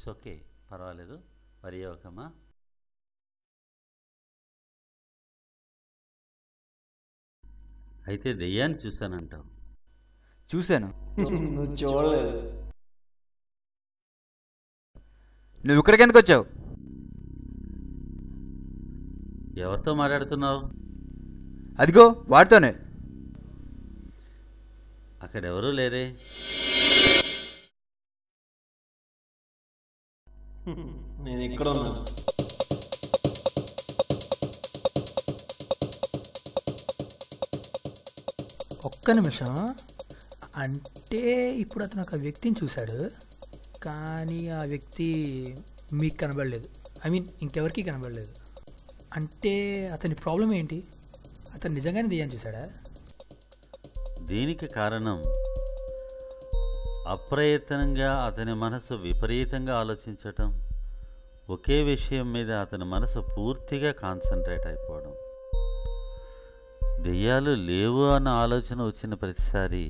It's okay, పర్వాలేదు, వరి అవ్వకమ్మా. అయితే దెయ్యాన్ని చూశానంటావు? చూశాను. నువ్వు చూడలేదు. నువ్వు ఇక్కడికి ఎందుకు వచ్చావు? ఎవరితో మాట్లాడుతున్నావు? అదిగో వాడితోనే. అక్కడెవరూ లేరే. నేను ఇక్కడ ఉన్నాను. ఒక్క నిమిషం. అంటే ఇప్పుడు అతను ఒక వ్యక్తిని చూశాడు, కానీ ఆ వ్యక్తి మీకు కనబడలేదు. ఐ మీన్ ఇంకెవరికి కనబడలేదు. అంటే అతని ప్రాబ్లం ఏంటి? అతను నిజంగానే దెయ్యాన్ని చూశాడా? దీనికి కారణం అప్రయత్నంగా అతని మనసు విపరీతంగా ఆలోచించటం, ఒకే విషయం మీద అతని మనసు పూర్తిగా కాన్సన్ట్రేట్ అయిపోవడం. దెయ్యాలు లేవు అన్న ఆలోచన వచ్చిన ప్రతిసారి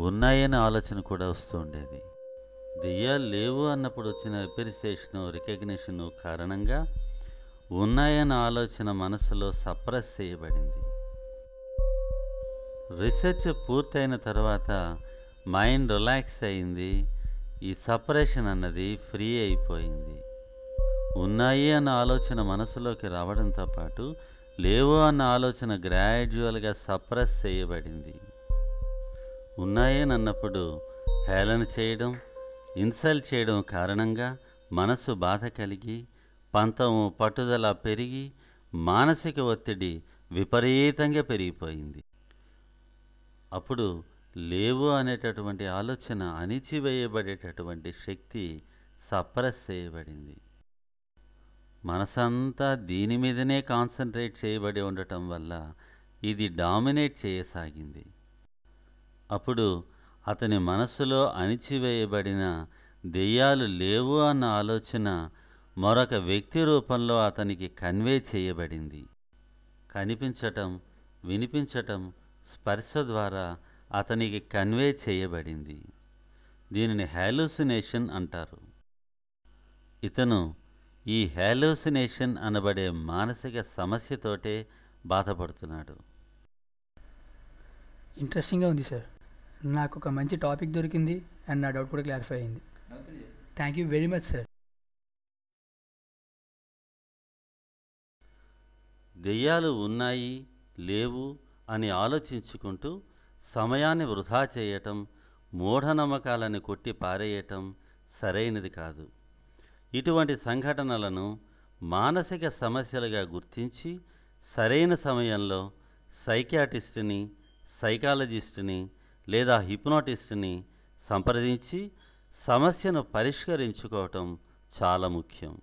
ఉన్నాయన్న ఆలోచన కూడా వస్తూ ఉండేది. దెయ్యాలు లేవు అన్నప్పుడు వచ్చిన అప్రిసియేషను, రికగ్నిషను కారణంగా ఉన్నాయన్న ఆలోచన మనసులో సప్రెస్ చేయబడింది. రీసెర్చ్ పూర్తయిన తర్వాత మైండ్ రిలాక్స్ అయింది. ఈ సపరేషన్ అన్నది ఫ్రీ అయిపోయింది. ఉన్నాయి అన్న ఆలోచన మనసులోకి రావడంతో పాటు లేవు అన్న ఆలోచన గ్రాడ్యువల్గా సప్రెస్ చేయబడింది. ఉన్నాయని అన్నప్పుడు హేళన చేయడం, ఇన్సల్ట్ చేయడం కారణంగా మనసు బాధ కలిగి, పంతము పట్టుదల పెరిగి, మానసిక ఒత్తిడి విపరీతంగా పెరిగిపోయింది. అప్పుడు లేవు అనేటటువంటి ఆలోచన అణిచివేయబడేటటువంటి శక్తి సప్రెస్ చేయబడింది. మనసంతా దీని మీదనే కాన్సన్ట్రేట్ చేయబడి ఉండటం వల్ల ఇది డామినేట్ చేయసాగింది. అప్పుడు అతని మనసులో అణిచివేయబడిన దెయ్యాలు లేవు అన్న ఆలోచన మరొక వ్యక్తి రూపంలో అతనికి కన్వే చేయబడింది. కనిపించటం, వినిపించటం, స్పర్శ ద్వారా అతనికి కన్వే చేయబడింది. దీనిని హాలూసినేషన్ అంటారు. ఇతను ఈ హాలూసినేషన్ అనబడే మానసిక సమస్యతోటే బాధపడుతున్నాడు. ఇంట్రెస్టింగ్గా ఉంది సార్. నాకు ఒక మంచి టాపిక్ దొరికింది అండ్ నా డౌట్ కూడా క్లారిఫై అయింది. Thank you very much sir. దెయ్యాలు ఉన్నాయి, లేవు అని ఆలోచించుకుంటూ సమయాన్ని వృధా చేయటం, మూఢనమ్మకాలను కొట్టి పారేయటం సరైనది కాదు. ఇటువంటి సంఘటనలను మానసిక సమస్యలుగా గుర్తించి సరైన సమయంలో సైకియాట్రిస్ట్ని, సైకాలజిస్ట్ని లేదా హిప్నోటిస్ట్ని సంప్రదించి సమస్యను పరిష్కరించుకోవటం చాలా ముఖ్యం.